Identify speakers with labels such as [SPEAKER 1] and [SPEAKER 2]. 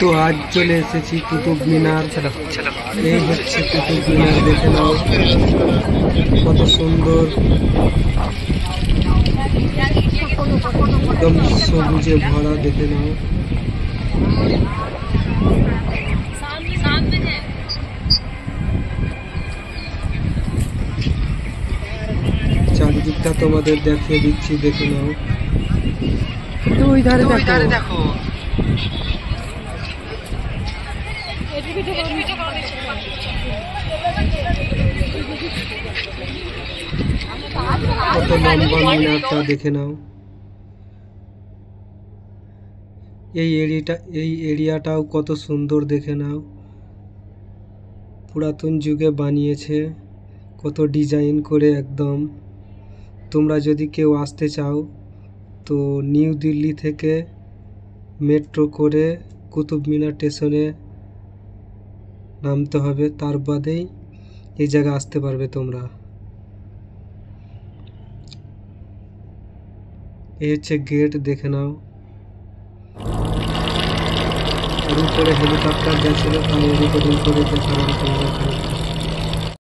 [SPEAKER 1] তো আজ চলে এসেছি কুতুব মিনার। এই হচ্ছে কুতুব মিনার, দেখে নাও কত সুন্দর, একদম সবুজে ভরা, দেখে নাও। চারিদিকটা তোমাদের দেখিয়ে দিচ্ছি, দেখে নাও। ওই ধারে দেখো, কত লম্বা মিনারটা, দেখে নাও। এই এরিয়াটাও কত সুন্দর, দেখে নাও। পুরাতন যুগে বানিয়েছে, কত ডিজাইন করে একদম। তোমরা যদি কেউ আসতে চাও তো নিউ দিল্লি থেকে মেট্রো করে কুতুব মিনার স্টেশনে নামতে হবে, তার বাদেই এই জায়গায় আসতে পারবে তোমরা। এই হচ্ছে গেট, দেখে নাও। আর উপরে হেলিকপ্টার যাচ্ছিল, তাই রেকর্ডিং করে দেখালাম তোমরা।